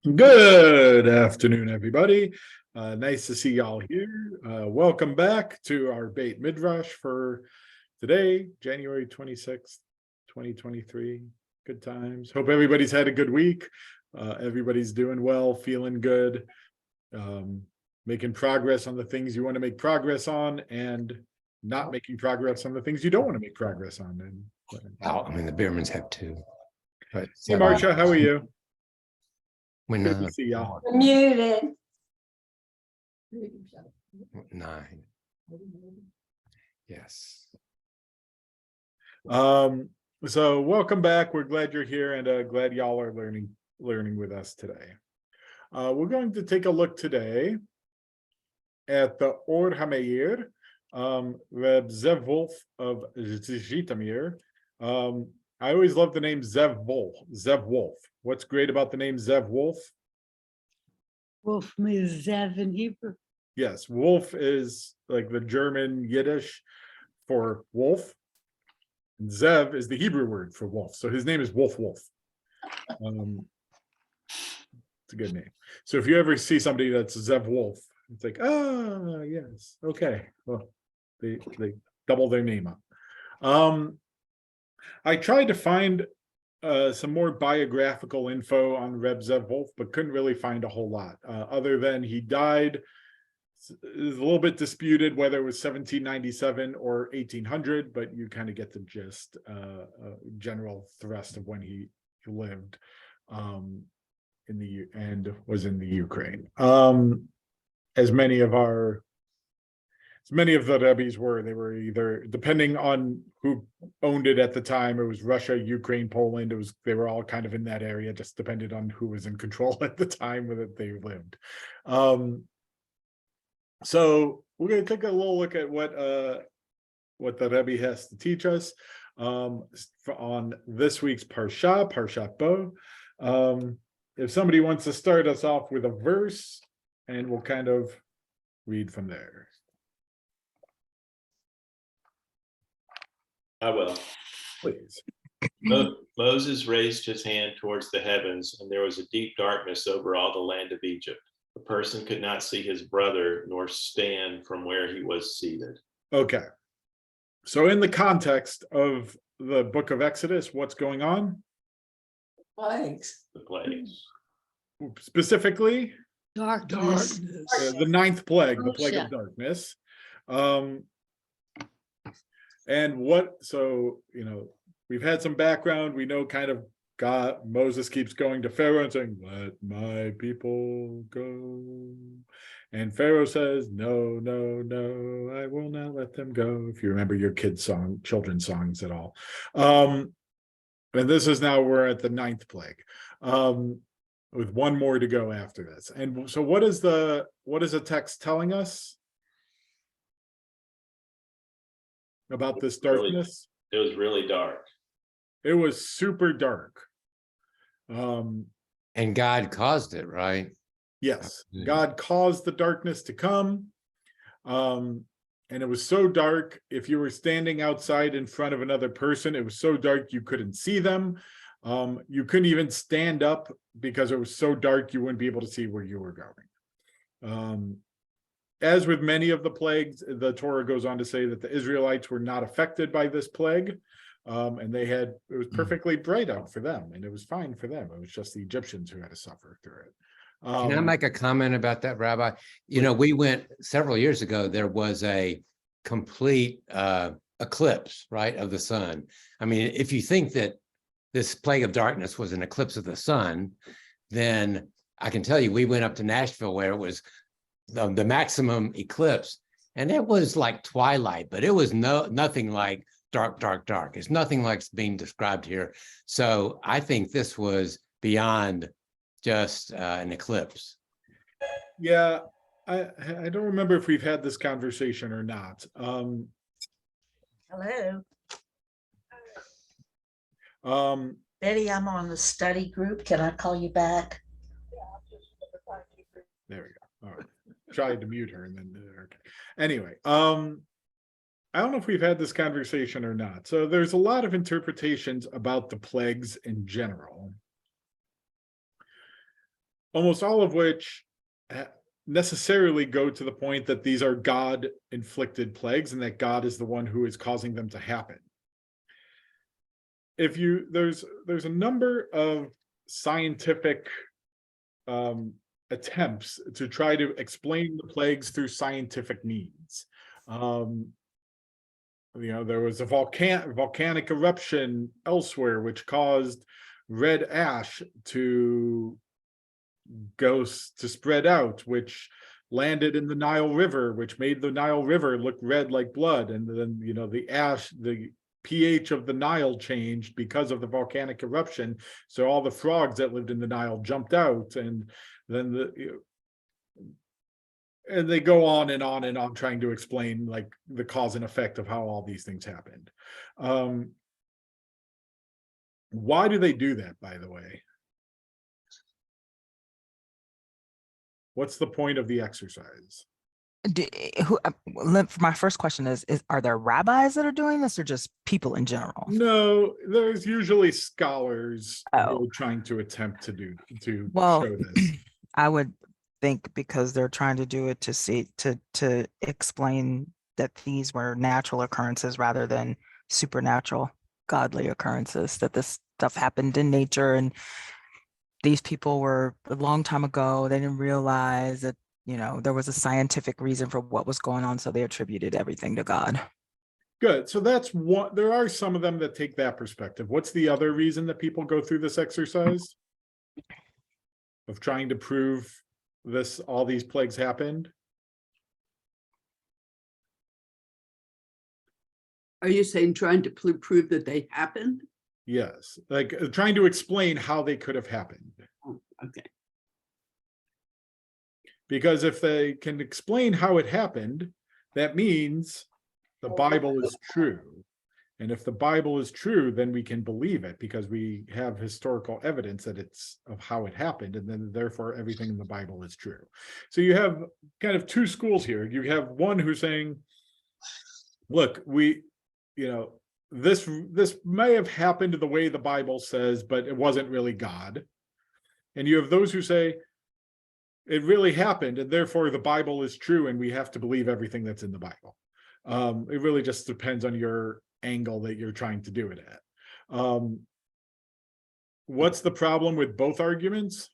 Good afternoon, everybody. Nice to see y'all here. Welcome back to our Beit Midrash for today, January 26th, 2023. Good times. Hope everybody's had a good week. Everybody's doing well, feeling good, making progress on the things you want to make progress on, and not making progress on the things you don't want to make progress on. And I mean, the Beermans have two. But hey, Marcia, how are you? When Good to see y'all. Muted. 9. Yes. So welcome back. We're glad you're here, and glad y'all are learning with us today. We're going to take a look today at the Or HaMeir, Reb Zev Wolf of Zhitomir. I always love the name Zev Wolf. What's great about the name Zev Wolf? Wolf means Zev in Hebrew. Yes, Wolf is like the German Yiddish for wolf. And Zev is the Hebrew word for wolf. So his name is Wolf. It's a good name. So if you ever see somebody that's Zev Wolf, it's like, ah, yes, okay. Well, they double their name up. I tried to find some more biographical info on Reb Zev Wolf, but couldn't really find a whole lot, other than he died. It's a little bit disputed whether it was 1797 or 1800, but you kind of get the gist, general thrust of when he lived and was in the Ukraine. As many of the rebbes were, they were either, depending on who owned it at the time, it was Russia, Ukraine, Poland. They were all kind of in that area, just depended on who was in control at the time that they lived. So we're going to take a little look at what the Rebbe has to teach us on this week's Parashat Bo. If somebody wants to start us off with a verse, and we'll kind of read from there. I will. Please. Moses raised his hand towards the heavens, and there was a deep darkness over all the land of Egypt. The person could not see his brother nor stand from where he was seated. Okay. So in the context of the book of Exodus, what's going on? Plagues. The plagues. Specifically? Darkness. The ninth plague, the plague of darkness. And we've had some background. We know kind of Moses keeps going to Pharaoh and saying, "Let my people go." And Pharaoh says, "No, no, no, I will not let them go." If you remember your children's songs at all. And this is now, we're at the ninth plague, with one more to go after this. And so what is the text telling us about this darkness? It was really dark. It was super dark. And God caused it, right? Yes, God caused the darkness to come. And it was so dark, if you were standing outside in front of another person, it was so dark you couldn't see them. You couldn't even stand up because it was so dark you wouldn't be able to see where you were going. As with many of the plagues, the Torah goes on to say that the Israelites were not affected by this plague. And it was perfectly bright out for them, and it was fine for them. It was just the Egyptians who had to suffer through it. Can I make a comment about that, Rabbi? We went several years ago, there was a complete eclipse, right, of the sun. I mean, if you think that this plague of darkness was an eclipse of the sun, then I can tell you, we went up to Nashville where it was the maximum eclipse, and it was like twilight, but it was nothing like dark. It's nothing like being described here. So I think this was beyond just an eclipse. Yeah, I don't remember if we've had this conversation or not. Hello. Um, Betty, I'm on the study group. Can I call you back? There we go. All right. Tried to mute her and then okay. Anyway, I don't know if we've had this conversation or not. So there's a lot of interpretations about the plagues in general, almost all of which necessarily go to the point that these are God-inflicted plagues and that God is the one who is causing them to happen. There's a number of scientific attempts to try to explain the plagues through scientific means. There was a volcanic eruption elsewhere, which caused red ash to spread out, which landed in the Nile River, which made the Nile River look red like blood. And then, the pH of the Nile changed because of the volcanic eruption. So all the frogs that lived in the Nile jumped out, and then and they go on and on and on trying to explain like the cause and effect of how all these things happened. Why do they do that, by the way? What's the point of the exercise? My first question is are there rabbis that are doing this or just people in general? No, there's usually scholars who Oh. are trying to attempt to Well, show this. I would think because they're trying to do it to explain that these were natural occurrences rather than supernatural godly occurrences, that this stuff happened in nature and these people were a long time ago, they didn't realize that there was a scientific reason for what was going on, so they attributed everything to God. Good. So that's one. There are some of them that take that perspective. What's the other reason that people go through this exercise of trying to prove all these plagues happened? Are you saying trying to prove that they happened? Yes, like trying to explain how they could have happened. Oh, okay. Because if they can explain how it happened, that means the Bible is true. And if the Bible is true, then we can believe it because we have historical evidence that it's of how it happened. And then therefore everything in the Bible is true. So you have kind of two schools here. You have one who's saying, look, this may have happened the way the Bible says, but it wasn't really God. And you have those who say, it really happened, and therefore the Bible is true, and we have to believe everything that's in the Bible. It really just depends on your angle that you're trying to do it at. What's the problem with both arguments?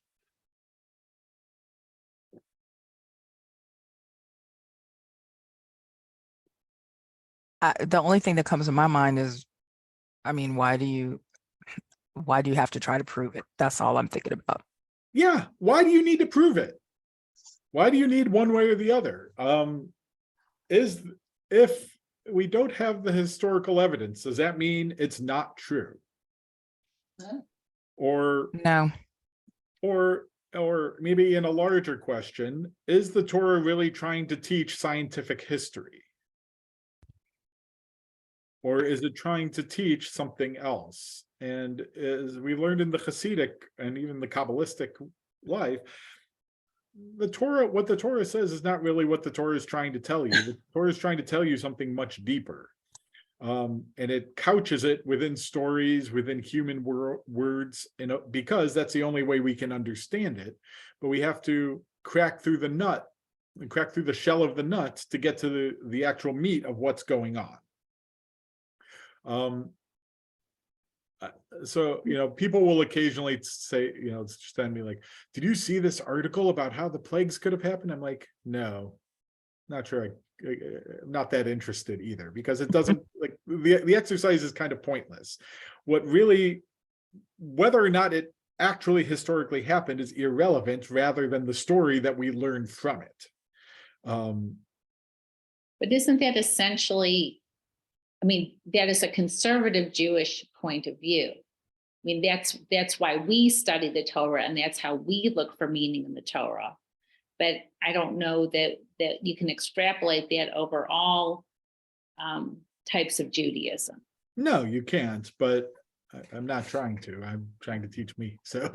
The only thing that comes to my mind is, why do you have to try to prove it? That's all I'm thinking about. Yeah, why do you need to prove it? Why do you need one way or the other? If we don't have the historical evidence, does that mean it's not true? Or No. or maybe in a larger question, is the Torah really trying to teach scientific history? Or is it trying to teach something else? And as we learned in the Hasidic and even the Kabbalistic life, what the Torah says is not really what the Torah is trying to tell you. The Torah is trying to tell you something much deeper. And it couches it within stories, within human words, because that's the only way we can understand it. But we have to crack through the nut and crack through the shell of the nut to get to the actual meat of what's going on. So, people will occasionally say, send me like, did you see this article about how the plagues could have happened? I'm like, no, not sure. I'm not that interested either, because it doesn't like the exercise is kind of pointless. Whether or not it actually historically happened is irrelevant rather than the story that we learn from it. But isn't that essentially, that is a conservative Jewish point of view. That's why we study the Torah, and that's how we look for meaning in the Torah. But I don't know that you can extrapolate that over all types of Judaism. No, you can't. But I'm not trying to. I'm trying to teach me. So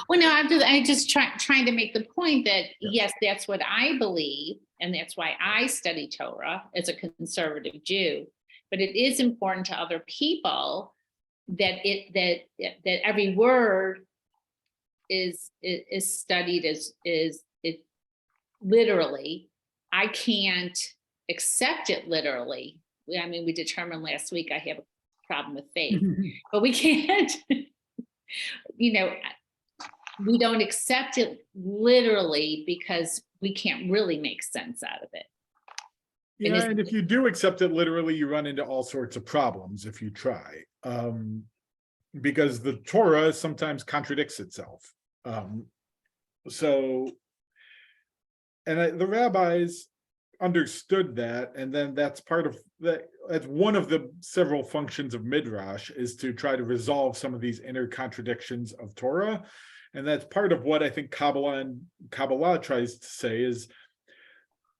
Well, no, I just trying to make the point that, Yeah. yes, that's what I believe. And that's why I study Torah as a conservative Jew. But it is important to other people that every word is studied as it literally. I can't accept it literally. I mean, we determined last week I have a problem with faith, but we can't, we don't accept it literally because we can't really make sense out of it. yeah, and if you do accept it literally, you run into all sorts of problems if you try, because the Torah sometimes contradicts itself. The rabbis understood that, and then that's part of that. That's one of the several functions of Midrash, is to try to resolve some of these inner contradictions of Torah, and that's part of what I think Kabbalah tries to say is,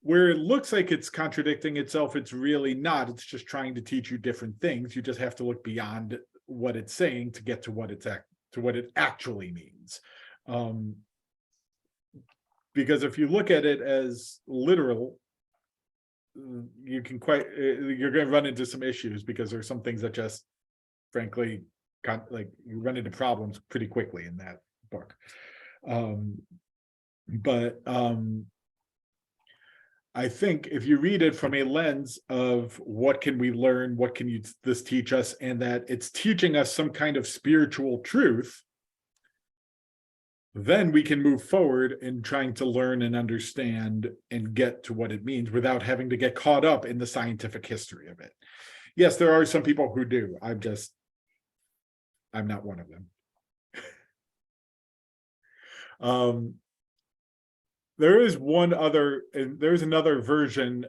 where it looks like it's contradicting itself, it's really not. It's just trying to teach you different things. You just have to look beyond what it's saying to get to what it actually means. Because if you look at it as literal, you're going to run into some issues, because there's some things that just, frankly, you run into problems pretty quickly in that book. I think if you read it from a lens of what can we learn, what can this teach us, and that it's teaching us some kind of spiritual truth, then we can move forward in trying to learn and understand and get to what it means without having to get caught up in the scientific history of it. Yes, there are some people who do. I'm not one of them. There's another version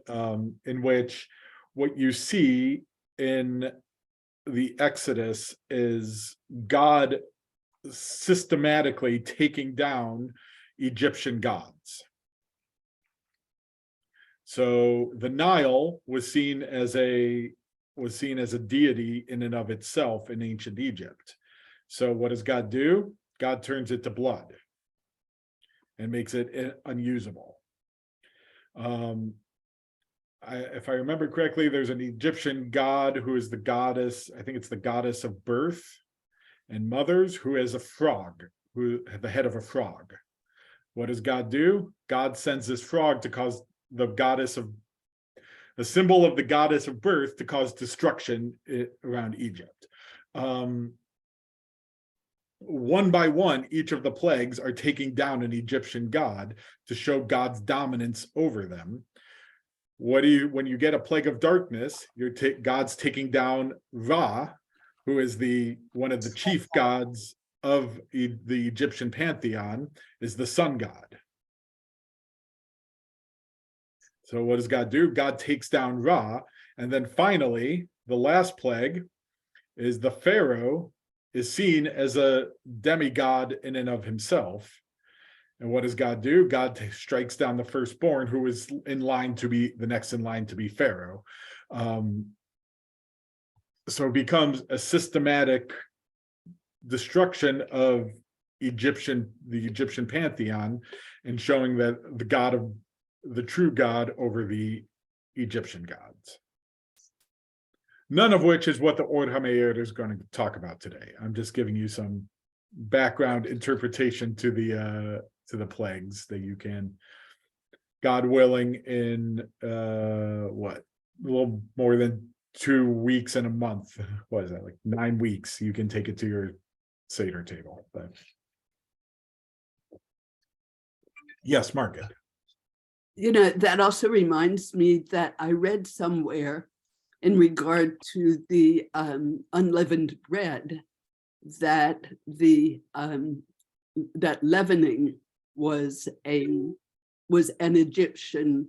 in which what you see in the Exodus is God systematically taking down Egyptian gods. So the Nile was seen as a deity in and of itself in ancient Egypt. So what does God do? God turns it to blood and makes it unusable. If I remember correctly, there's an Egyptian god who is the goddess, I think it's the goddess of birth and mothers, who has a frog, who had the head of a frog. What does God do? God sends this frog to cause the symbol of the goddess of birth, to cause destruction around Egypt. One by one, each of the plagues are taking down an Egyptian god to show God's dominance over them. When you get a plague of darkness, God's taking down Ra, who is one of the chief gods of the Egyptian pantheon, is the sun god. So what does God do? God takes down Ra, and then finally, the last plague is the Pharaoh is seen as a demigod in and of himself. And what does God do? God strikes down the firstborn, who is in line to be the next in line to be Pharaoh. So it becomes a systematic destruction of the Egyptian pantheon, and showing that the true God over the Egyptian gods. None of which is what the Ord HaMeir is going to talk about today. I'm just giving you some background interpretation to the plagues that you can, God willing, in a little more than 2 weeks and a month. What is that, like 9 weeks? You can take it to your Seder table. But yes, Margaret. That also reminds me that I read somewhere in regard to the unleavened bread that that leavening was an Egyptian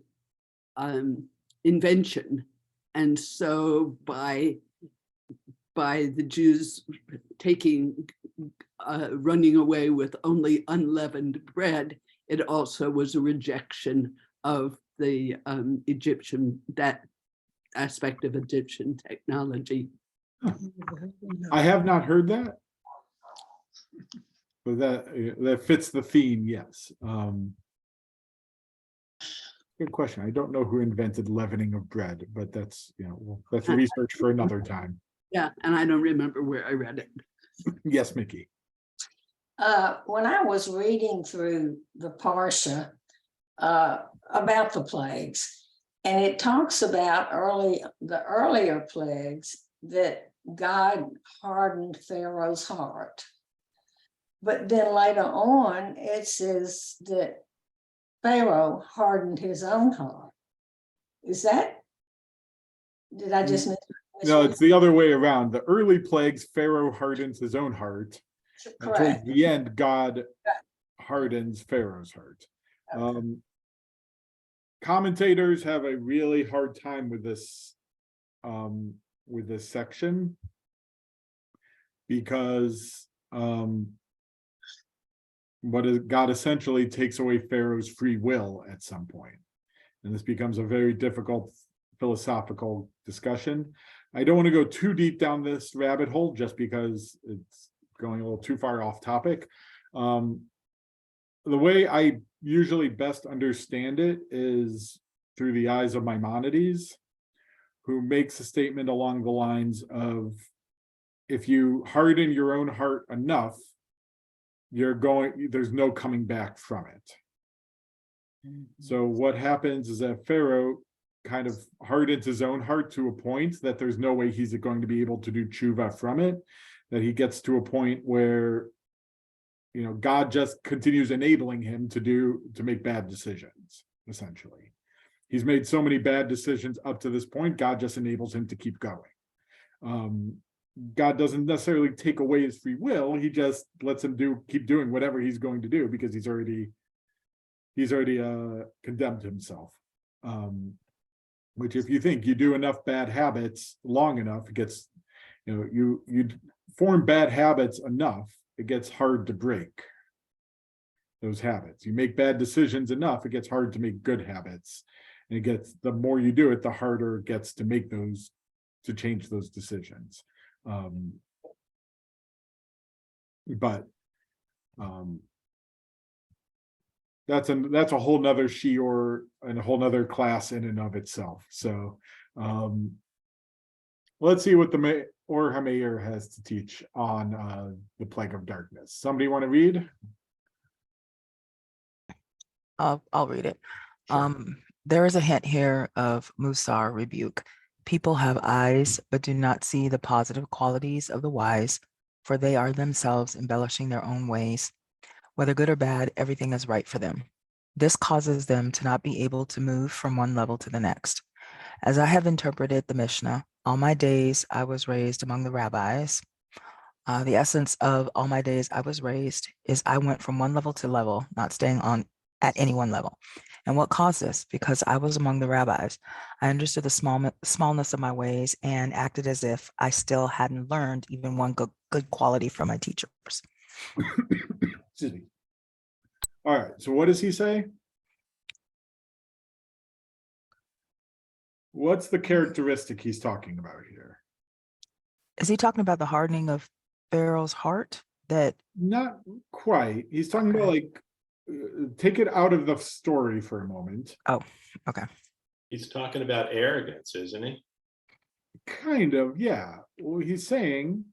invention, and so by the Jews running away with only unleavened bread, it also was a rejection of the that aspect of Egyptian technology. I have not heard that. But that fits the theme, yes. Good question. I don't know who invented leavening of bread, but that's, that's research for another time. Yeah, and I don't remember where I read it. Yes, Mickey. When I was reading through the Parsha about the plagues, and it talks about the earlier plagues that God hardened Pharaoh's heart. But then later on, it says that Pharaoh hardened his own heart. Is that? Did I just miss? No, it's the other way around. The early plagues, Pharaoh hardens his own heart. And towards Correct. the end, God hardens Pharaoh's heart. Commentators have a really hard time with this section because God essentially takes away Pharaoh's free will at some point. And this becomes a very difficult philosophical discussion. I don't want to go too deep down this rabbit hole just because it's going a little too far off topic. The way I usually best understand it is through the eyes of Maimonides, who makes a statement along the lines of, if you harden your own heart enough, there's no coming back from it. So what happens is that Pharaoh kind of hardens his own heart to a point that there's no way he's going to be able to do tshuva from it, that he gets to a point where God just continues enabling him to make bad decisions. Essentially, he's made so many bad decisions up to this point, God just enables him to keep going. God doesn't necessarily take away his free will, he just lets him keep doing whatever he's going to do because he's already condemned himself. Which, if you think you do enough bad habits long enough, it gets, you form bad habits enough, it gets hard to break those habits. You make bad decisions enough, it gets hard to make good habits. And the more you do it, the harder it gets to change those decisions. That's a whole nother shiur and a whole nother class in and of itself. So let's see what the Or HaMeir has to teach on the plague of darkness. Somebody want to read? I'll read it. Sure. There is a hint here of Musar rebuke. People have eyes, but do not see the positive qualities of the wise, for they are themselves embellishing their own ways. Whether good or bad, everything is right for them. This causes them to not be able to move from one level to the next. As I have interpreted the Mishnah, all my days I was raised among the rabbis. The essence of all my days I was raised is I went from one level to level, not staying at any one level. And what caused this? Because I was among the rabbis. I understood the smallness of my ways and acted as if I still hadn't learned even one good quality from my teachers. Excuse me. All right, so what does he say? What's the characteristic he's talking about here? Is he talking about the hardening of Pharaoh's heart? That Not quite. He's talking about, like, take it out of the story for a moment. Oh, okay. He's talking about arrogance, isn't he? Kind of, yeah. Well, he's saying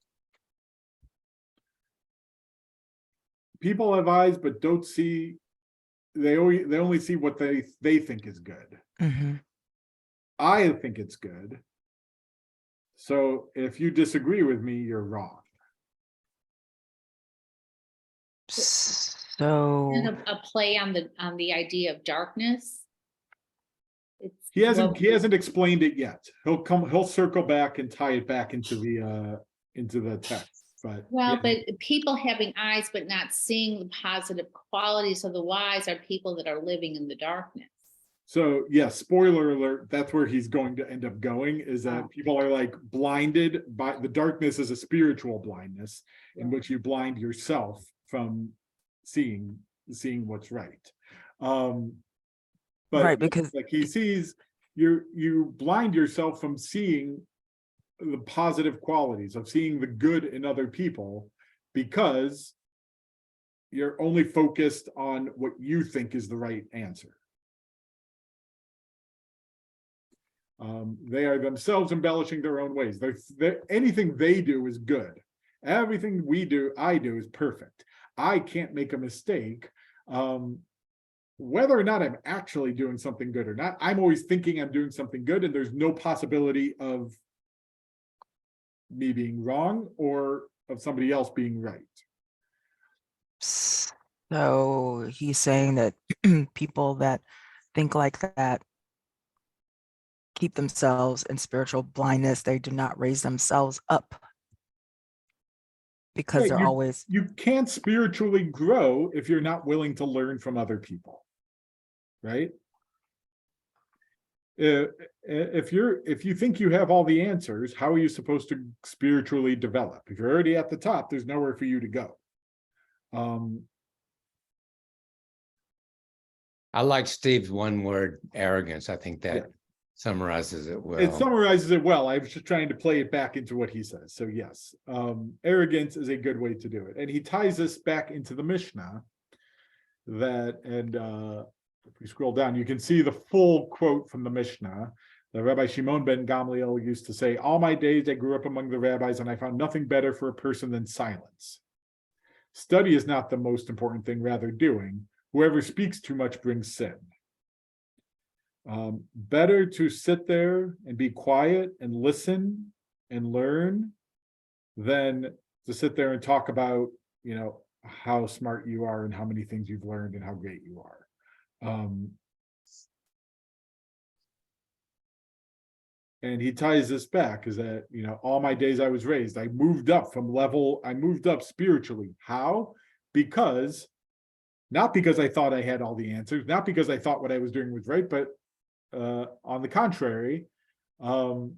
people have eyes but don't see, they only see what they think is good. Mm-hmm. I think it's good. So if you disagree with me, you're wrong. So And a play on the idea of darkness. He hasn't explained it yet. He'll circle back and tie it back into the text. But Well, but people having eyes but not seeing the positive qualities of the wise are people that are living in the darkness. So yes, spoiler alert, that's where he's going to end up going, is that people are like blinded by the darkness is a spiritual blindness in which you blind yourself from seeing what's right. But right, because like he sees you blind yourself from seeing the positive qualities, of seeing the good in other people, because you're only focused on what you think is the right answer. They are themselves embellishing their own ways. Anything they do is good. Everything I do is perfect. I can't make a mistake. Whether or not I'm actually doing something good or not, I'm always thinking I'm doing something good, and there's no possibility of me being wrong or of somebody else being right. So he's saying that people that think like that keep themselves in spiritual blindness. They do not raise themselves up because Yeah, they're always. You can't spiritually grow if you're not willing to learn from other people, right? If you think you have all the answers, how are you supposed to spiritually develop? If you're already at the top, there's nowhere for you to go. I like Steve's one word, arrogance. I think that Yeah. summarizes it well. It summarizes it well. I was just trying to play it back into what he says. So yes, arrogance is a good way to do it. And he ties this back into the Mishnah if we scroll down, you can see the full quote from the Mishnah. The Rabbi Shimon ben Gamliel used to say, "All my days I grew up among the rabbis, and I found nothing better for a person than silence. Study is not the most important thing, rather doing. Whoever speaks too much brings sin." Better to sit there and be quiet and listen and learn than to sit there and talk about, how smart you are and how many things you've learned and how great you are. And he ties this back, is that, all my days I was raised, I moved up spiritually. How? Not because I thought I had all the answers, not because I thought what I was doing was right, but on the contrary, I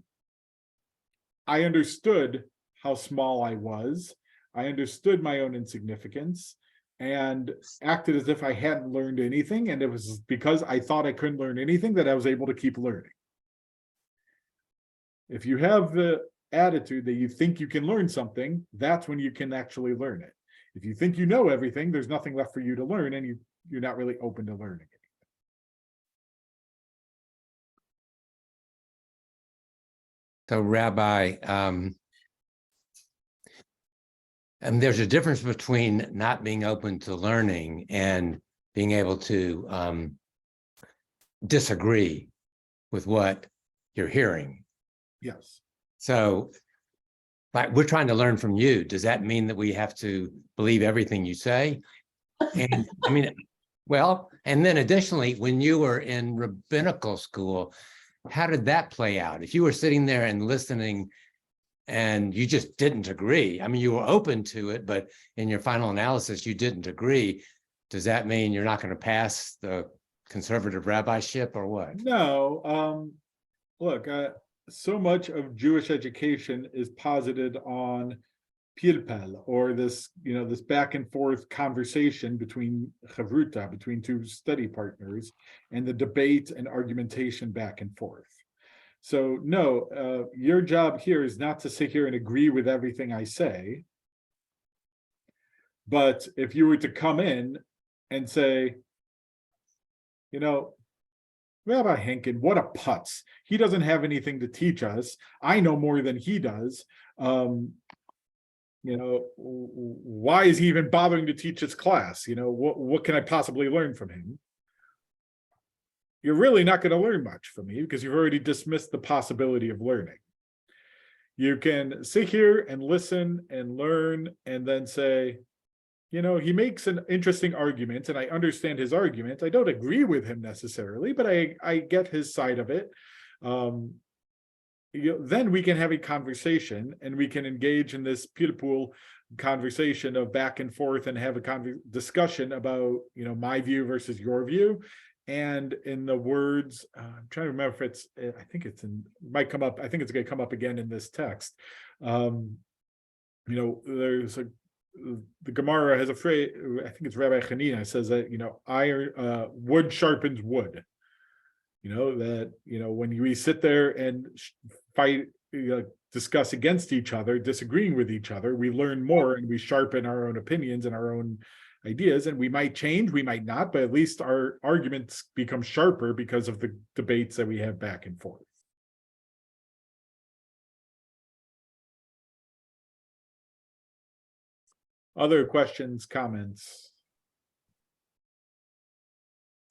understood how small I was. I understood my own insignificance and acted as if I hadn't learned anything. And it was because I thought I couldn't learn anything that I was able to keep learning. If you have the attitude that you think you can learn something, that's when you can actually learn it. If you think you know everything, there's nothing left for you to learn, and you're not really open to learning it. So, Rabbi, and there's a difference between not being open to learning and being able to disagree with what you're hearing. Yes. So, we're trying to learn from you. Does that mean that we have to believe everything you say? And I mean, well, and then additionally, when you were in rabbinical school, how did that play out? If you were sitting there and listening and you just didn't agree, I mean, you were open to it, but in your final analysis, you didn't agree. Does that mean you're not going to pass the conservative rabbiship or what? No. Look, so much of Jewish education is posited on pilpel, or this back and forth conversation between chavruta, between two study partners, and the debate and argumentation back and forth. So no, your job here is not to sit here and agree with everything I say. But if you were to come in and say, Rabbi Henkin, what a putz. He doesn't have anything to teach us. I know more than he does. Why is he even bothering to teach his class? What can I possibly learn from him? You're really not going to learn much from me because you've already dismissed the possibility of learning. You can sit here and listen and learn and then say, he makes an interesting argument and I understand his argument. I don't agree with him necessarily, but I get his side of it. Then we can have a conversation and we can engage in this pilpul conversation of back and forth and have a discussion about, my view versus your view. And in the words, I'm trying to remember if I think it's going to come up again in this text. There's the Gemara has a phrase, I think it's Rabbi Hanina says that, iron, wood sharpens wood. That, when we sit there and fight, discuss against each other, disagreeing with each other, we learn more and we sharpen our own opinions and our own ideas, and we might change, we might not, but at least our arguments become sharper because of the debates that we have back and forth. Other questions, comments?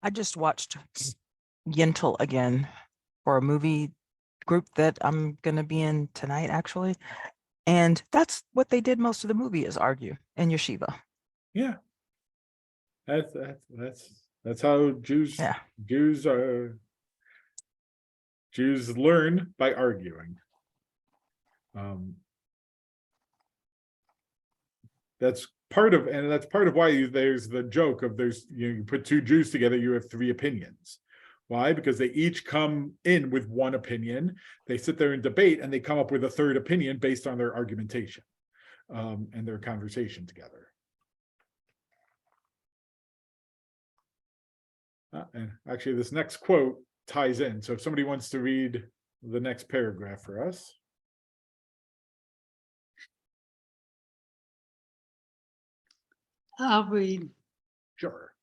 I just watched Yentl again for a movie group that I'm gonna be in tonight, actually. And that's what they did most of the movie, is argue in yeshiva. Yeah. That's how Jews Yeah. Jews learn by arguing. That's part of why there's the joke of you put two Jews together, you have three opinions. Why? Because they each come in with one opinion, they sit there and debate, and they come up with a third opinion based on their argumentation and their conversation together. And actually, this next quote ties in. So if somebody wants to read the next paragraph for us. I'll read. Sure.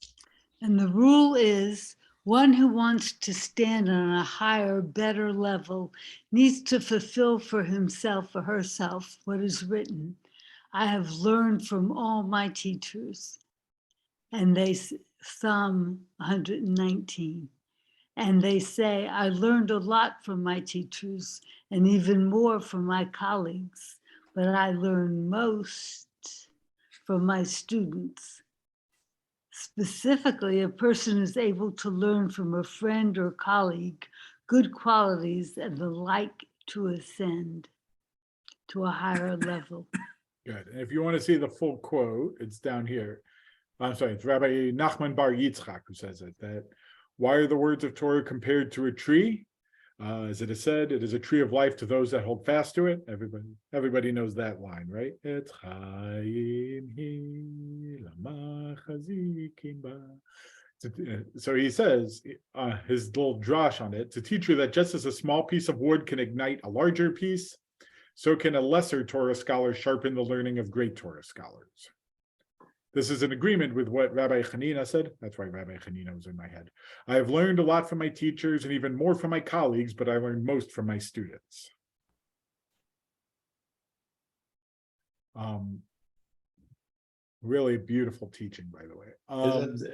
And the rule is, one who wants to stand on a higher, better level needs to fulfill for himself or herself what is written. I have learned from all my teachers. And they, Psalm 119. And they say, I learned a lot from my teachers and even more from my colleagues, but I learned most from my students. Specifically, a person is able to learn from a friend or colleague good qualities and the like to ascend to a higher level. Good. And if you want to see the full quote, it's down here. I'm sorry, it's Rabbi Nachman Bar Yitzchak who says it, that why are the words of Torah compared to a tree? As it is said, it is a tree of life to those that hold fast to it. Everybody knows that line, right? It's so he says, his little drash on it, to teach you that just as a small piece of wood can ignite a larger piece, so can a lesser Torah scholar sharpen the learning of great Torah scholars. This is an agreement with what Rabbi Hanina said. That's why Rabbi Hanina was in my head. I have learned a lot from my teachers and even more from my colleagues, but I learned most from my students. Really beautiful teaching, by the way.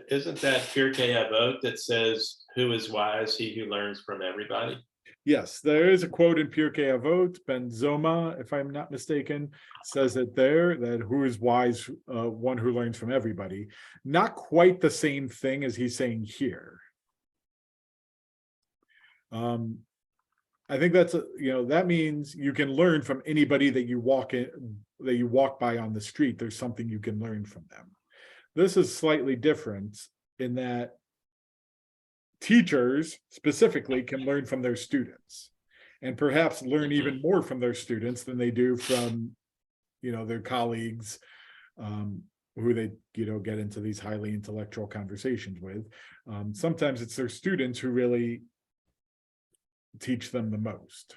Isn't that Pirkei Avot that says, who is wise? He who learns from everybody? Yes, there is a quote in Pirkei Avot, Ben Zoma, if I'm not mistaken, says it there, that who is wise, one who learns from everybody. Not quite the same thing as he's saying here. I think that's that means you can learn from anybody that you walk by on the street. There's something you can learn from them. This is slightly different in that teachers specifically can learn from their students, and perhaps learn even more from their students than they do from their colleagues who they get into these highly intellectual conversations with. Sometimes it's their students who really teach them the most.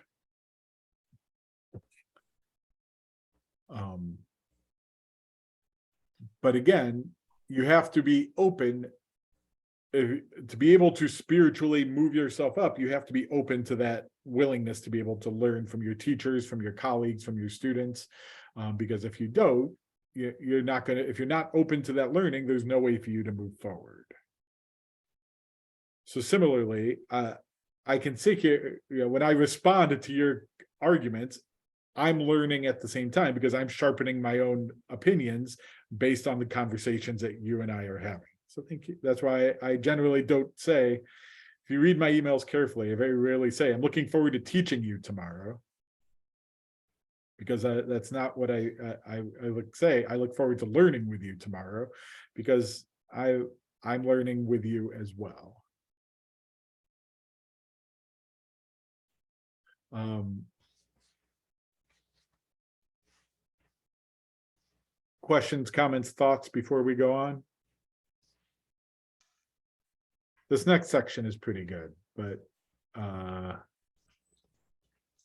But again, you have to be open. To be able to spiritually move yourself up, you have to be open to that willingness to be able to learn from your teachers, from your colleagues, from your students. Because if you don't, you're not going to, if you're not open to that learning, there's no way for you to move forward. So similarly, I can sit here, when I respond to your arguments, I'm learning at the same time because I'm sharpening my own opinions based on the conversations that you and I are having. So thank you. That's why I generally don't say, if you read my emails carefully, I very rarely say, I'm looking forward to teaching you tomorrow. Because that's not what I would say. I look forward to learning with you tomorrow, because I'm learning with you as well. Questions, comments, thoughts before we go on? This next section is pretty good, but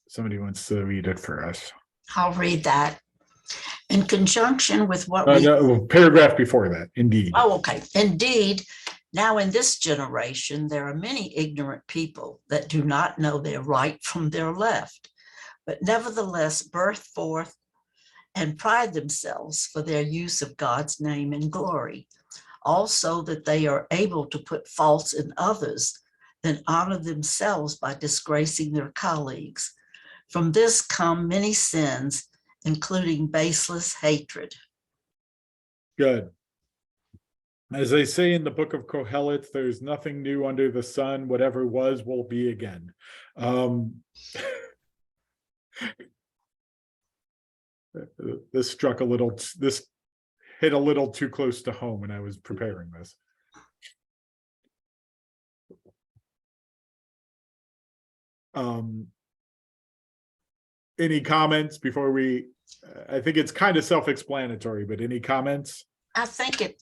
somebody wants to read it for us. I'll read that. In conjunction with what we. No, paragraph before that, indeed. Oh, okay. Indeed, now in this generation, there are many ignorant people that do not know their right from their left, but nevertheless burst forth and pride themselves for their use of God's name and glory. Also that they are able to put faults in others, then honor themselves by disgracing their colleagues. From this come many sins, including baseless hatred. Good. As they say in the book of Kohelet, there's nothing new under the sun. Whatever was will be again. This hit a little too close to home when I was preparing this. Any comments before we, I think it's kind of self-explanatory, but any comments? I think it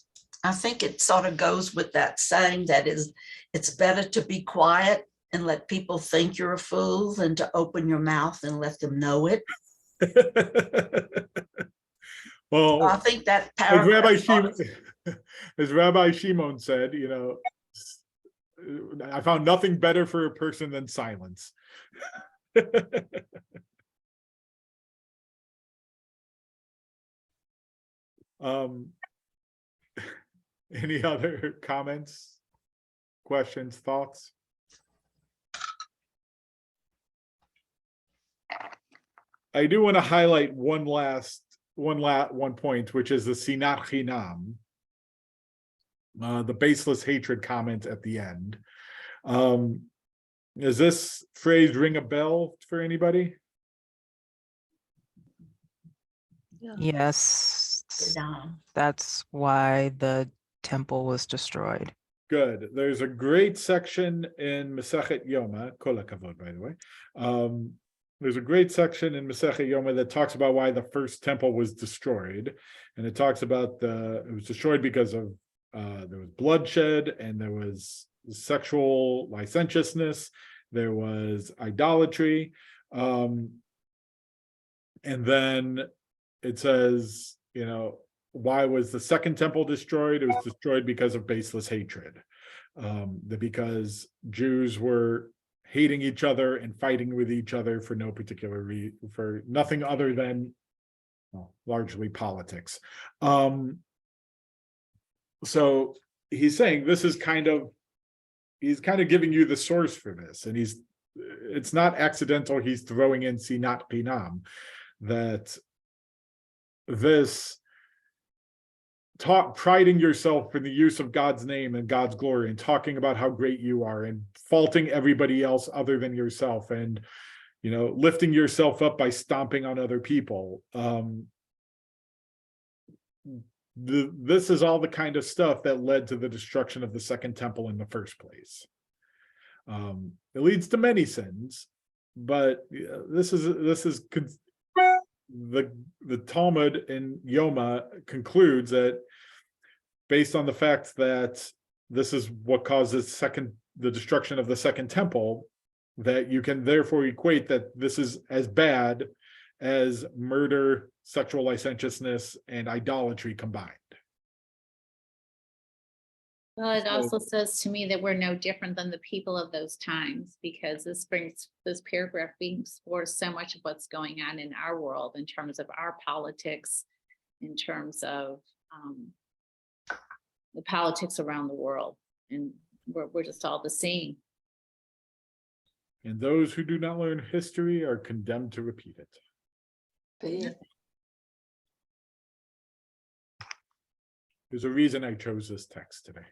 sort of goes with that saying that it's better to be quiet and let people think you're a fool than to open your mouth and let them know it. Well, I think that as Rabbi Shimon said, you know, I found nothing better for a person than silence. Any other comments, questions, thoughts? I do want to highlight one point, which is the sinat chinam, the baseless hatred comment at the end. Does this phrase ring a bell for anybody? Yes, Yeah. that's why the temple was destroyed. Good. There's a great section in Masechet Yoma, Kol HaKavod, by the way. There's a great section in Masechet Yoma that talks about why the first temple was destroyed, and it talks about it was destroyed because of there was bloodshed and there was sexual licentiousness, there was idolatry, and then it says, you know, why was the second temple destroyed? It was destroyed because of baseless hatred, because Jews were hating each other and fighting with each other for no particular reason, for nothing other than largely politics. So he's saying this is he's kind of giving you the source for this, and it's not accidental. He's throwing in sinat chinam, that this priding yourself in the use of God's name and God's glory and talking about how great you are and faulting everybody else other than yourself, and, you know, lifting yourself up by stomping on other people. This is all the kind of stuff that led to the destruction of the second temple in the first place. It leads to many sins, but this is the Talmud in Yoma concludes that based on the fact that this is what causes the destruction of the second temple, that you can therefore equate that this is as bad as murder, sexual licentiousness, and idolatry combined. Well, it also says to me that we're no different than the people of those times, because this paragraph brings forth so much of what's going on in our world in terms of our politics, in terms of the politics around the world, and we're just all the same. And those who do not learn history are condemned to repeat it. There's a reason I chose this text today.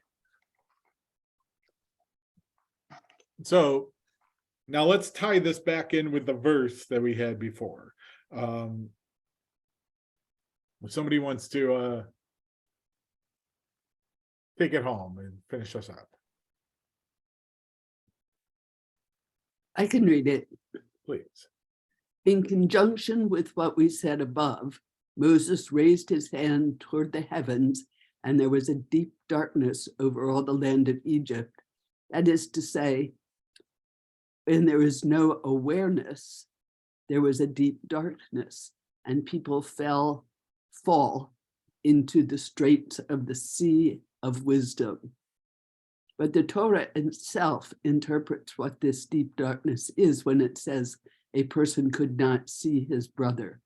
So now let's tie this back in with the verse that we had before. If somebody wants to take it home and finish us up. I can read it. Please. In conjunction with what we said above, Moses raised his hand toward the heavens, and there was a deep darkness over all the land of Egypt. That is to say, and there is no awareness there was a deep darkness, and people fall into the straits of the sea of wisdom. But the Torah itself interprets what this deep darkness is when it says a person could not see his brother.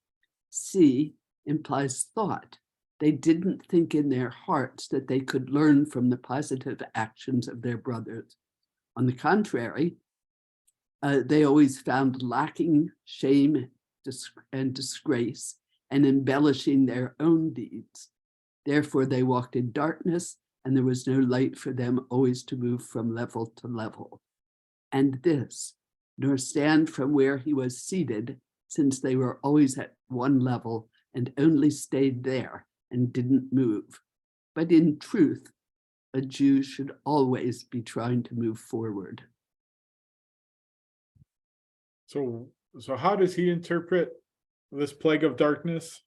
See implies thought. They didn't think in their hearts that they could learn from the positive actions of their brothers. On the contrary, they always found lacking shame and disgrace and embellishing their own deeds. Therefore, they walked in darkness, and there was no light for them always to move from level to level. And this, nor stand from where he was seated, since they were always at one level and only stayed there and didn't move. But in truth, a Jew should always be trying to move forward. So how does he interpret this plague of darkness?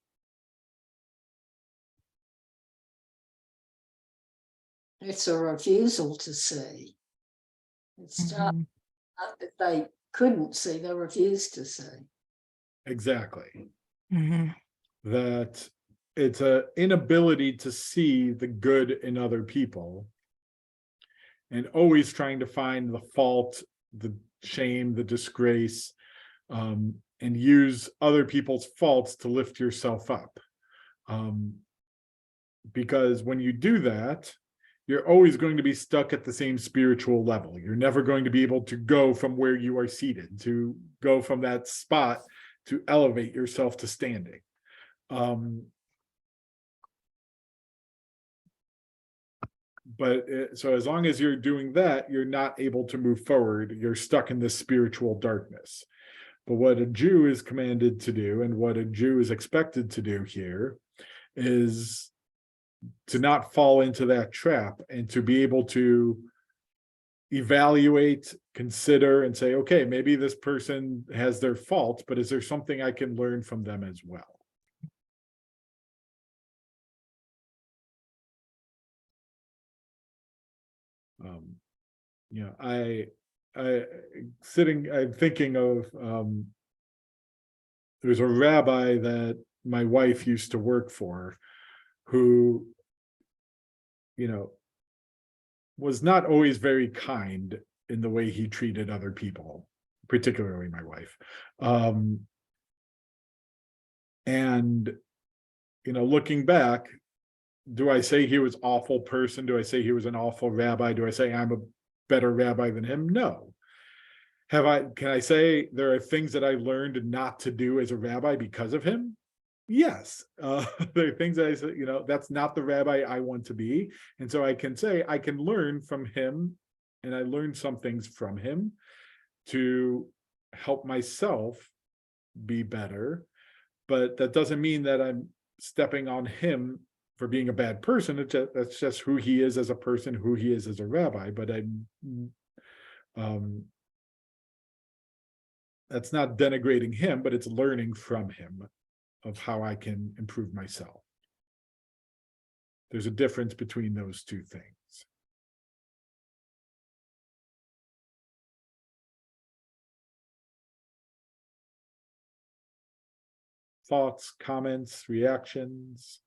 It's a refusal to see. It's not that they couldn't see, they refused to see. Exactly. Mhm. That it's an inability to see the good in other people and always trying to find the fault, the shame, the disgrace, and use other people's faults to lift yourself up. Because when you do that, you're always going to be stuck at the same spiritual level. You're never going to be able to go from where you are seated, to go from that spot to elevate yourself to standing. So as long as you're doing that, you're not able to move forward. You're stuck in this spiritual darkness. But what a Jew is commanded to do, and what a Jew is expected to do here, is to not fall into that trap and to be able to evaluate, consider, and say, okay, maybe this person has their fault, but is there something I can learn from them as well? I'm thinking of, there's a rabbi that my wife used to work for, who, was not always very kind in the way he treated other people, particularly my wife. And, looking back, do I say he was an awful person? Do I say he was an awful rabbi? Do I say I'm a better rabbi than him? No. Can I say there are things that I learned not to do as a rabbi because of him? Yes. There are things that I say, that's not the rabbi I want to be. And so I can say I can learn from him, and I learned some things from him to help myself be better. But that doesn't mean that I'm stepping on him for being a bad person. That's just who he is as a person, who he is as a rabbi. But that's not denigrating him, but it's learning from him of how I can improve myself. There's a difference between those two things. Thoughts, comments, reactions?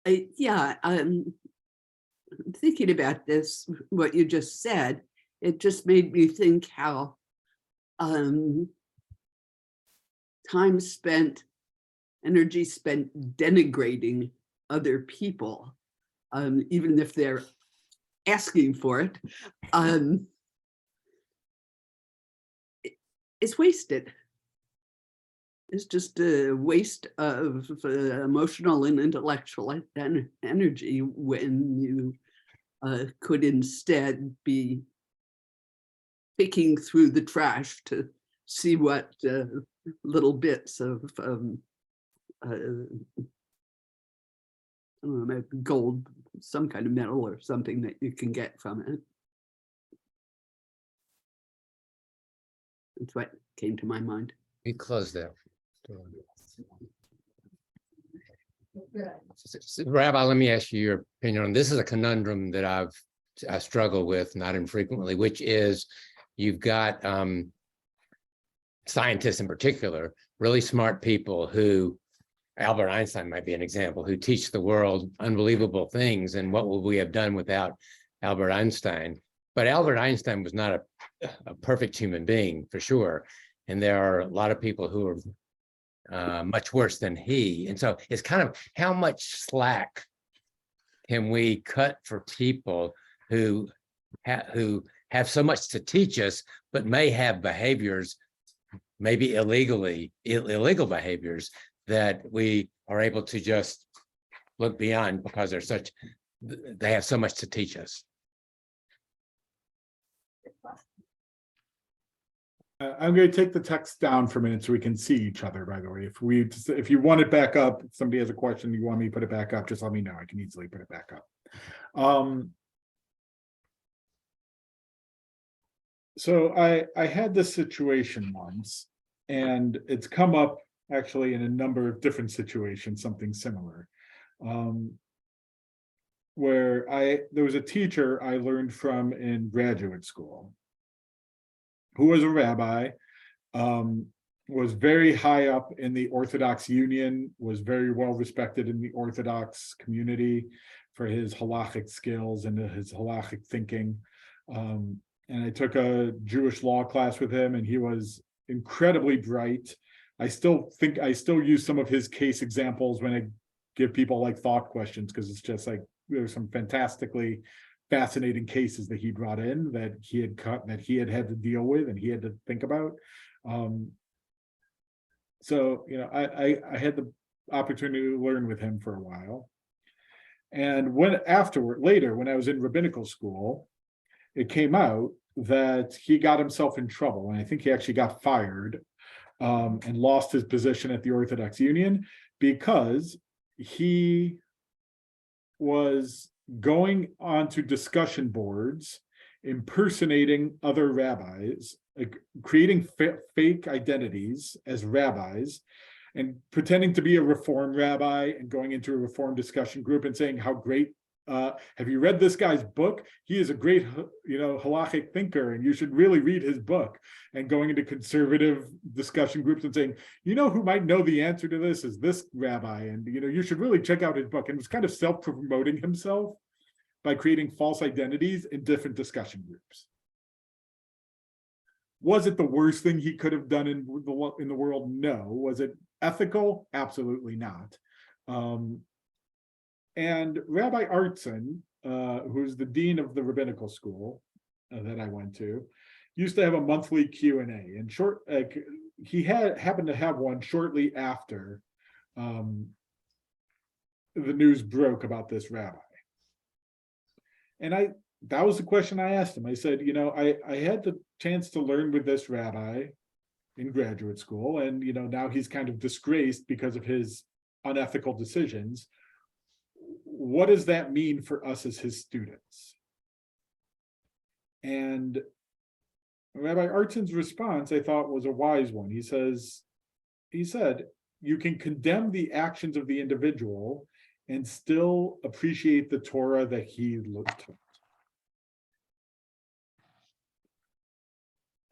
I'm thinking about this, what you just said, it just made me think how time spent, energy spent denigrating other people, even if they're asking for it, it's wasted. It's just a waste of emotional and intellectual energy when you could instead be picking through the trash to see what little bits of gold, some kind of metal or something that you can get from it. That's what came to my mind. We closed that. Rabbi, let me ask you your opinion on this. Is a conundrum that I struggle with not infrequently, which is you've got scientists in particular, really smart people who, Albert Einstein might be an example, who teach the world unbelievable things. And what would we have done without Albert Einstein? But Albert Einstein was not a perfect human being, for sure. And there are a lot of people who are much worse than he. And so it's kind of how much slack can we cut for people who have so much to teach us, but may have behaviors, maybe illegal behaviors, that we are able to just look beyond because they have so much to teach us. I'm going to take the text down for a minute so we can see each other, by the way. If you want it back up, if somebody has a question, you want me to put it back up, just let me know. I can easily put it back up. So I had this situation once, and it's come up actually in a number of different situations, something similar. Where there was a teacher I learned from in graduate school, who was a rabbi, was very high up in the Orthodox Union, was very well respected in the Orthodox community for his halachic skills and his halachic thinking. And I took a Jewish law class with him, and he was incredibly bright. I still use some of his case examples when I give people like thought questions, because it's just like there's some fantastically fascinating cases that he brought in that he had to deal with and he had to think about. So I had the opportunity to learn with him for a while. And later when I was in rabbinical school, it came out that he got himself in trouble, and I think he actually got fired and lost his position at the Orthodox Union because he was going onto discussion boards, impersonating other rabbis, like creating fake identities as rabbis, and pretending to be a Reform rabbi and going into a Reform discussion group and saying how great, have you read this guy's book? He is a great, halachic thinker, and you should really read his book. And going into conservative discussion groups and saying, who might know the answer to this is this rabbi, and you should really check out his book. And was kind of self-promoting himself by creating false identities in different discussion groups. Was it the worst thing he could have done in the world? No. Was it ethical? Absolutely not. And Rabbi Artson, who's the dean of the rabbinical school that I went to, used to have a monthly Q&A, and he happened to have one shortly after the news broke about this rabbi. And that was the question I asked him. I said, I had the chance to learn with this rabbi in graduate school, and now he's kind of disgraced because of his unethical decisions. What does that mean for us as his students? And Rabbi Artson's response, I thought, was a wise one. He said, you can condemn the actions of the individual and still appreciate the Torah that he looked at.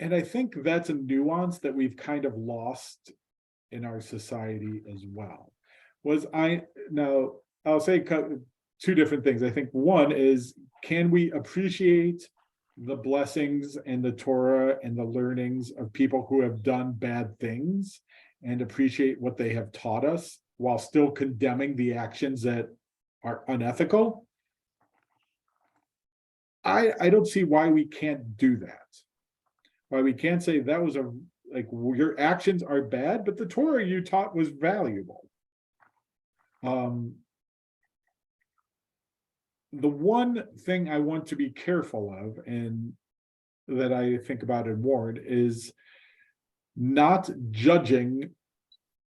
And I think that's a nuance that we've kind of lost in our society as well. I'll say two different things. I think one is, can we appreciate the blessings and the Torah and the learnings of people who have done bad things and appreciate what they have taught us while still condemning the actions that are unethical? I don't see why we can't do that. Why we can't say that was your actions are bad, but the Torah you taught was valuable. The one thing I want to be careful of, and that I think about and warn, is not judging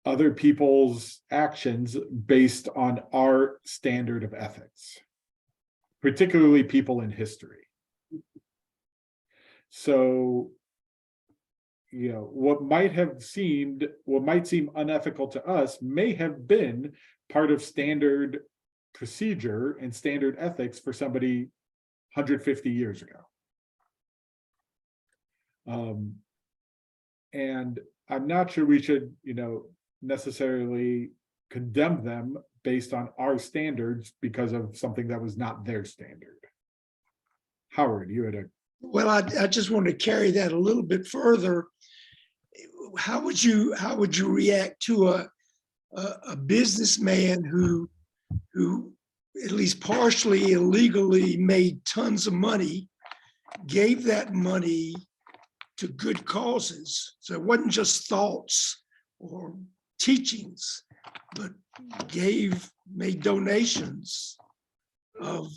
other people's actions based on our standard of ethics, particularly people in history. So, what might seem unethical to us may have been part of standard procedure and standard ethics for somebody 150 years ago. And I'm not sure we should, necessarily condemn them based on our standards because of something that was not their standard. Howard, you had a. Well, I just want to carry that a little bit further. How would you react to a businessman who at least partially illegally made tons of money, gave that money to good causes? So it wasn't just thoughts or teachings, but made donations of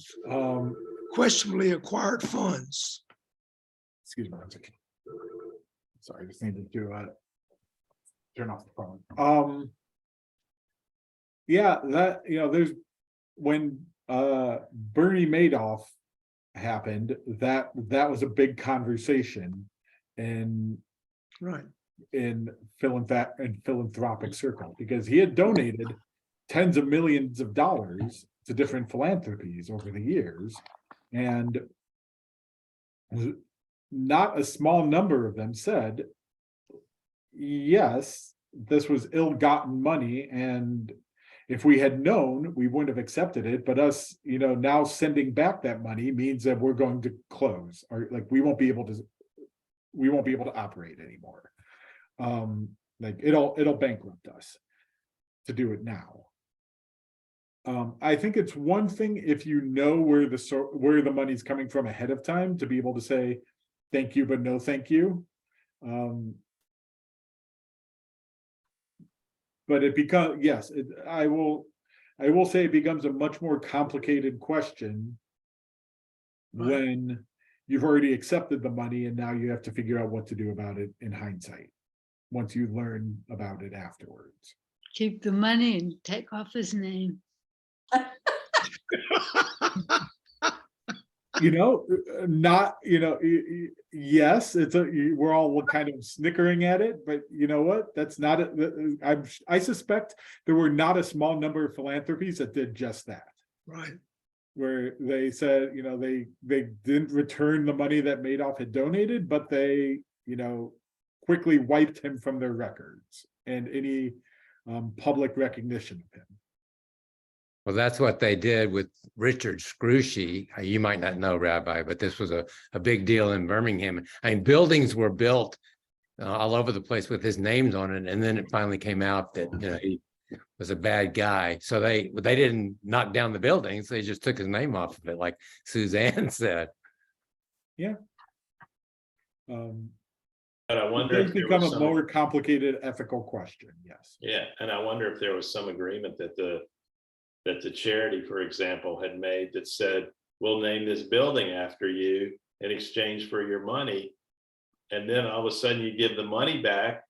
questionably acquired funds. Excuse me. Sorry, I just needed to turn off the phone. Yeah, that there's when Bernie Madoff happened, that was a big conversation in philanthropic circle, because he had donated tens of millions of dollars to different philanthropies over the years, and not a small number of them said, yes, this was ill-gotten money, and if we had known, we wouldn't have accepted it. But us, now sending back that money means that we're going to close, or like we won't be able to operate anymore. Like it'll bankrupt us to do it now. I think it's one thing if you know where the money's coming from ahead of time to be able to say thank you, but no thank you. But it becomes, yes, I will say it becomes a much more complicated question when you've already accepted the money and now you have to figure out what to do about it in hindsight, once you learn about it afterwards. Keep the money and take off his name. Yes, we're all kind of snickering at it, but you know what? That's not it. I suspect there were not a small number of philanthropies that did just that. Right. Where they said, they didn't return the money that Madoff had donated, but they, quickly wiped him from their records and any public recognition of him. Well, that's what they did with Richard Scrushy. You might not know, Rabbi, but this was a big deal in Birmingham. I mean, buildings were built all over the place with his names on it. And then it finally came out that, he was a bad guy. So they didn't knock down the buildings. They just took his name off of it, like Suzanne said. Yeah. But I wonder It's if there become was a more complicated ethical question. Yes. Yeah, and I wonder if there was some agreement that the charity, for example, had made that said, we'll name this building after you in exchange for your money. And then all of a sudden you give the money back.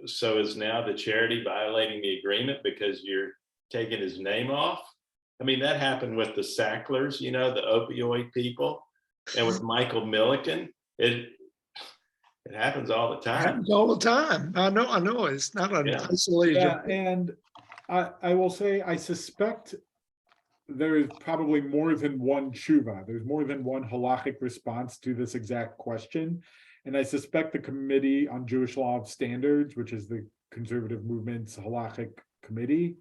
So is now the charity violating the agreement because you're taking his name off? I mean, that happened with the Sacklers, the opioid people, and with Michael Milliken. It happens all the time. Happens all the time. I know. It's not an isolated. Yeah, and I will say, I suspect there is probably more than one tshuva. There's more than one halachic response to this exact question. And I suspect the Committee on Jewish Law of Standards, which is the conservative movement's halachic committee,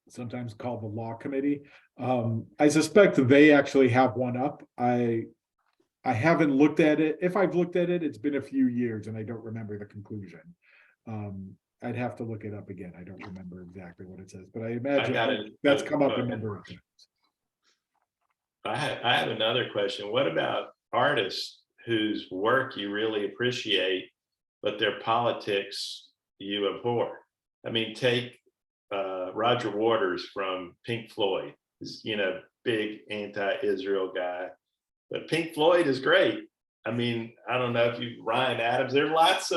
sometimes called the Law Committee, I suspect they actually have one up. I haven't looked at it. If I've looked at it, it's been a few years and I don't remember the conclusion. I'd have to look it up again. I don't remember exactly what it says, but I imagine that's come up a number of times. I have another question. What about artists whose work you really appreciate, but their politics you abhor? I mean, take Roger Waters from Pink Floyd. He's, big anti-Israel guy, but Pink Floyd is great. I mean, I don't know if Ryan Adams. There are lots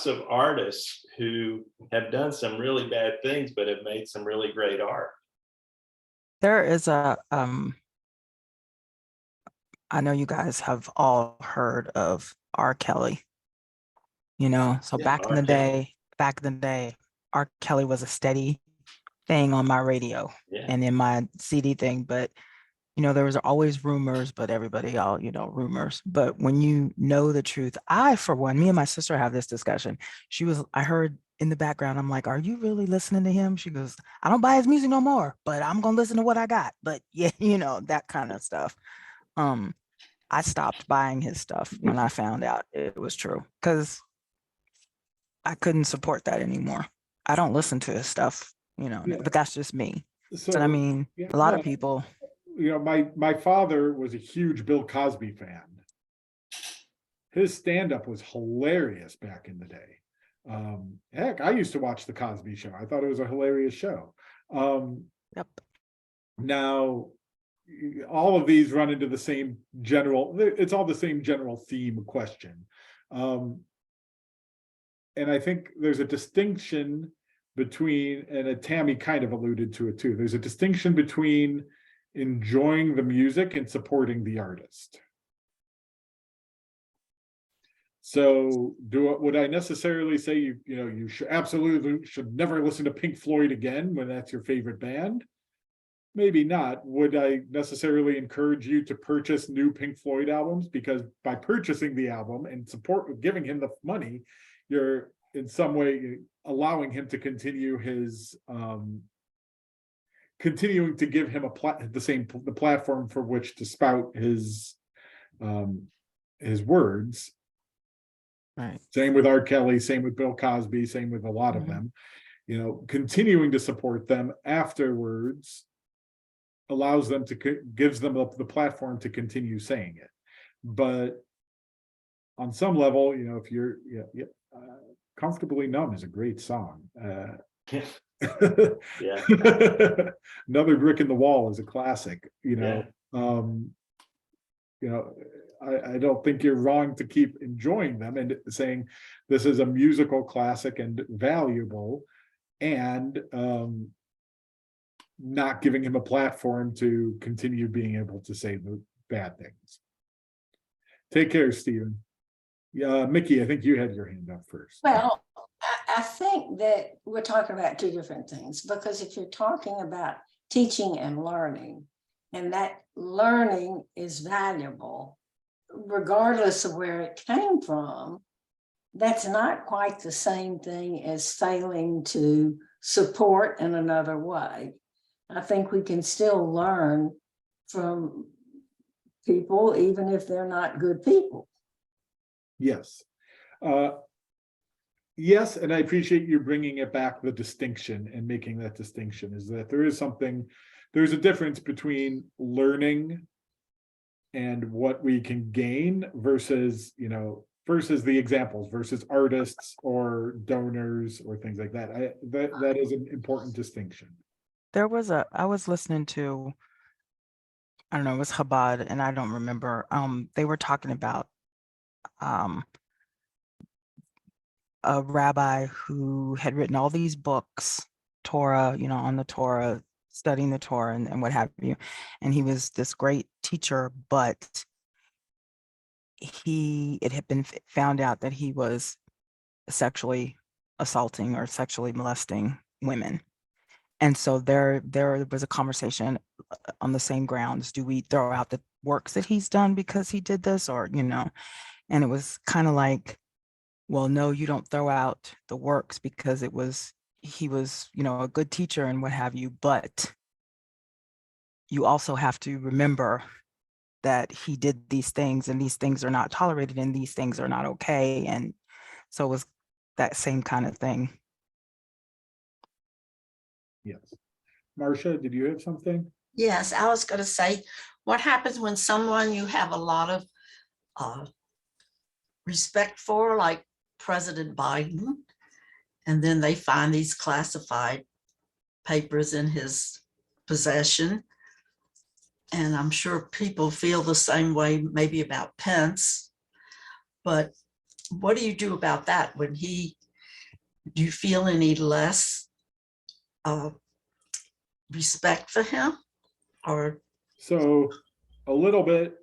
of artists who have done some really bad things, but have made some really great art. There is I know you guys have all heard of R. Kelly, so Yeah, back in the day, R. Kelly was a steady thing on my radio Yeah. and in my CD thing, but there was always rumors, but everybody all, rumors. But when you know the truth, for one, me and my sister have this discussion. I heard in the background, I'm like, are you really listening to him? She goes, I don't buy his music no more, but I'm going to listen to what I got. But yeah, that kind of stuff. I stopped buying his stuff when I found out it was true because I couldn't support that anymore. I don't listen to his stuff, but that's just me. So, But I mean, yeah, a lot no, of people. my father was a huge Bill Cosby fan. His stand-up was hilarious back in the day. Heck, I used to watch the Cosby Show. I thought it was a hilarious show. Yep. Now, all of these run into the same it's all the same general theme question. And I think there's a distinction between, and Tammy kind of alluded to it too, there's a distinction between enjoying the music and supporting the artist. So would I necessarily say you should absolutely should never listen to Pink Floyd again when that's your favorite band? Maybe not. Would I necessarily encourage you to purchase new Pink Floyd albums? Because by purchasing the album and giving him the money, you're in some way allowing him to continue his continuing to give him the platform for which to spout his words. Right. Same with R. Kelly, same with Bill Cosby, same with a lot of them. Continuing to support them afterwards allows them gives them the platform to continue saying it. But on some level, if you're Comfortably Numb is a great song. Yeah. Another Brick in the Wall is a classic. Yeah. I don't think you're wrong to keep enjoying them and saying this is a musical classic and valuable, and not giving him a platform to continue being able to say the bad things. Take care, Stephen. Mickey, I think you had your hand up first. Well, I think that we're talking about two different things, because if you're talking about teaching and learning, and that learning is valuable, regardless of where it came from, that's not quite the same thing as failing to support in another way. I think we can still learn from people, even if they're not good people. Yes. Yes, and I appreciate you bringing it back, the distinction, and making that distinction is that there's a difference between learning and what we can gain versus the examples, versus artists or donors or things like that. That is an important distinction. I was listening to, I don't know, it was Chabad, and I don't remember. They were talking about a rabbi who had written all these books, Torah, on the Torah, studying the Torah and what have you. And he was this great teacher, but it had been found out that he was sexually assaulting or sexually molesting women. And so there was a conversation on the same grounds. Do we throw out the works that he's done because he did this, or, and it was kind of like, well, no, you don't throw out the works because he was, a good teacher and what have you, but you also have to remember that he did these things, and these things are not tolerated, and these things are not okay. And so it was that same kind of thing. Yes. Marcia, did you have something? Yes, I was going to say, what happens when someone you have a lot of respect for, like President Biden, and then they find these classified papers in his possession? And I'm sure people feel the same way maybe about Pence, but what do you do about that? Do you feel any less respect for him? Or so a little bit,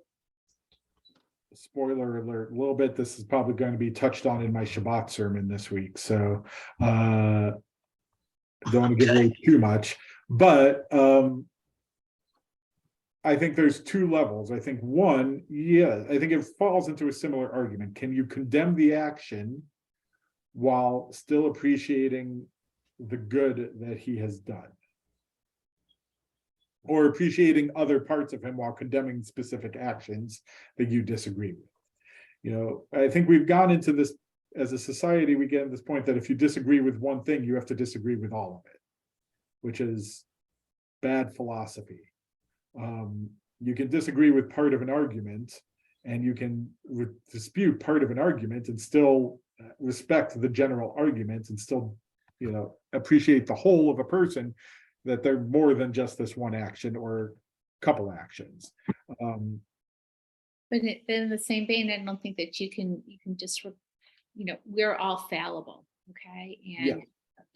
spoiler alert, a little bit, this is probably going to be touched on in my Shabbat sermon this week. So don't want to give away too much, but I think there's two levels. I think one, yeah, I think it falls into a similar argument. Can you condemn the action while still appreciating the good that he has done? Or appreciating other parts of him while condemning specific actions that you disagree with. You know, I think we've gone into this as a society, we get to this point that if you disagree with one thing, you have to disagree with all of it, which is bad philosophy. You can disagree with part of an argument, and you can dispute part of an argument and still respect the general argument and still, you know, appreciate the whole of a person, that they're more than just this one action or couple actions. But in the same vein, I don't think that you can just, you know, we're all fallible, okay?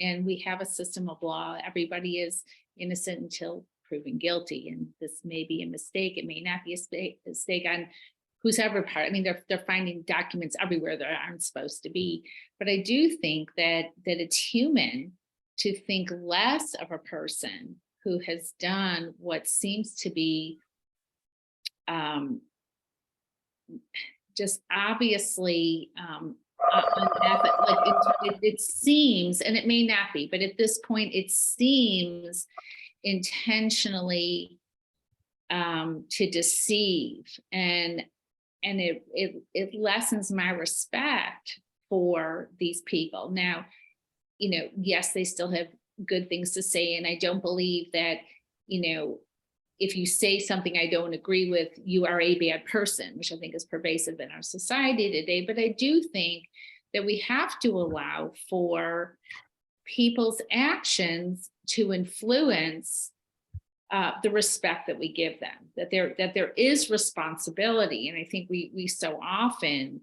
And we have a system of law. Everybody is innocent until proven guilty, and this may be a mistake. It may not be a mistake on whose ever part. I mean, they're finding documents everywhere that aren't supposed to be. But I do think that it's human to think less of a person who has done what seems to be just obviously like it seems, and it may not be, but at this point it seems intentionally to deceive, and it lessens my respect for these people. Now, you know, yes, they still have good things to say, and I don't believe that, you know, if you say something I don't agree with, you are a bad person, which I think is pervasive in our society today. But I do think that we have to allow for people's actions to influence the respect that we give them, that there is responsibility. And I think we so often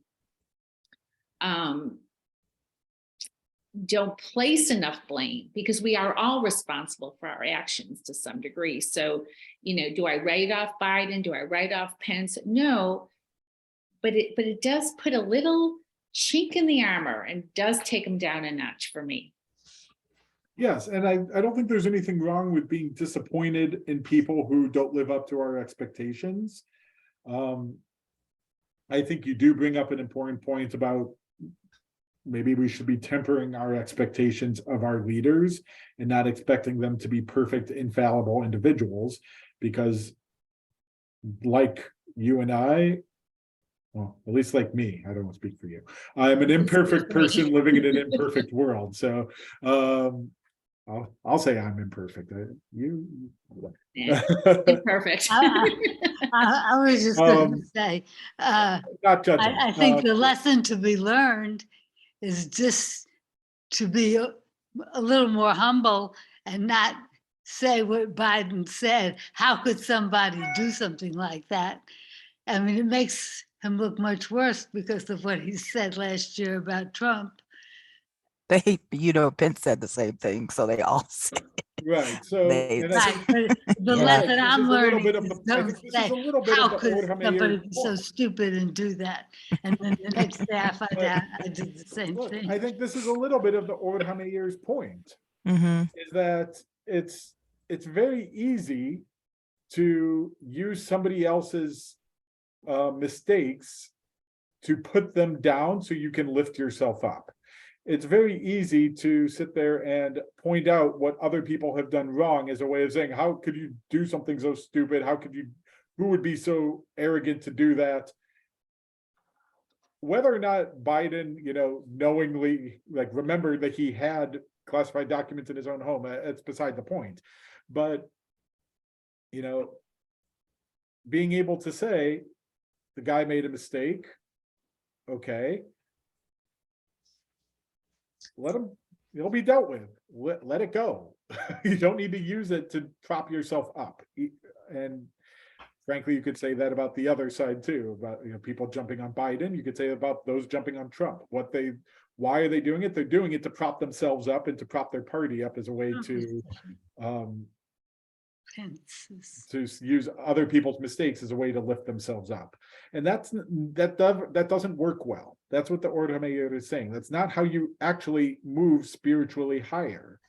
don't place enough blame, because we are all responsible for our actions to some degree. So, you know, do I write off Biden? Do I write off Pence? No, but it does put a little chink in the armor and does take them down a notch for me. Yes, and I don't think there's anything wrong with being disappointed in people who don't live up to our expectations. I think you do bring up an important point about maybe we should be tempering our expectations of our leaders and not expecting them to be perfect, infallible individuals, because like you and I, well, at least like me, I don't want to speak for you, I'm an imperfect person living in an imperfect world. So I'll say I'm imperfect. Imperfect. I was just going to say, not judging. I think the lesson to be learned is just to be a little more humble and not say what Biden said. How could somebody do something like that? I mean, it makes him look much worse because of what he said last year about Trump. They, you know, Pence said the same thing, so they all said Right. So and I think, Right, but the Yeah. lesson this I'm is a little learning bit of is the- I don't think this is say, a little bit how of the could Or somebody HaMeir be so point. stupid and do that? And then the next day I find out I did the same Look, thing. I think this is a little bit of the Or HaMeir's point, Mm-hmm. is that it's very easy to use somebody else's mistakes to put them down so you can lift yourself up. It's very easy to sit there and point out what other people have done wrong as a way of saying, how could you do something so stupid? Who would be so arrogant to do that? Whether or not Biden, you know, knowingly like remembered that he had classified documents in his own home, it's beside the point. But, you know, being able to say the guy made a mistake, okay, it'll be dealt with. Let it go. You don't need to use it to prop yourself up. And frankly, you could say that about the other side too, about, you know, people jumping on Biden. You could say about those jumping on Trump. Why are they doing it? They're doing it to prop themselves up and to prop their party up as a way to use other people's mistakes as a way to lift themselves up. And that doesn't work well. That's what the Or HaMeir is saying. That's not how you actually move spiritually higher.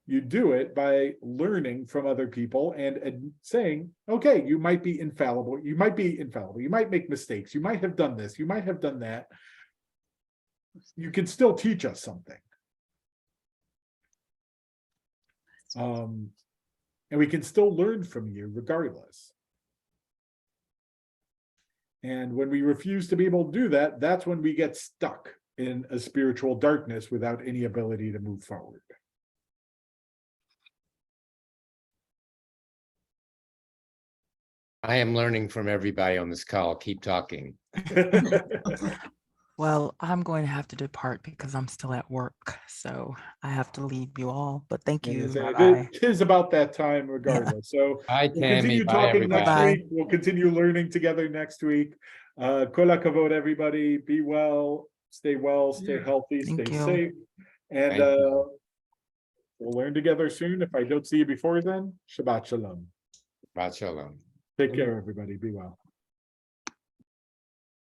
You do it by learning from other people and saying, okay, you might be infallible. You might make mistakes. You might have done this. You might have done that. You can still teach us something. And we can still learn from you regardless. And when we refuse to be able to do that, that's when we get stuck in a spiritual darkness without any ability to move forward. I am learning from everybody on this call. Keep talking. Well, I'm going to have to depart because I'm still at work. So I have to leave you all. But thank you. Rabbi. It is about that time regardless. So Bye, we'll Tammy. continue Bye, talking next everybody. week. We'll continue learning together next week. Kol hakavod, everybody. Be well, stay healthy, Thank stay you. safe. And Thank you. we'll learn together soon. If I don't see you before then, Shabbat Shalom. Shabbat shalom. Take care, everybody. Be well.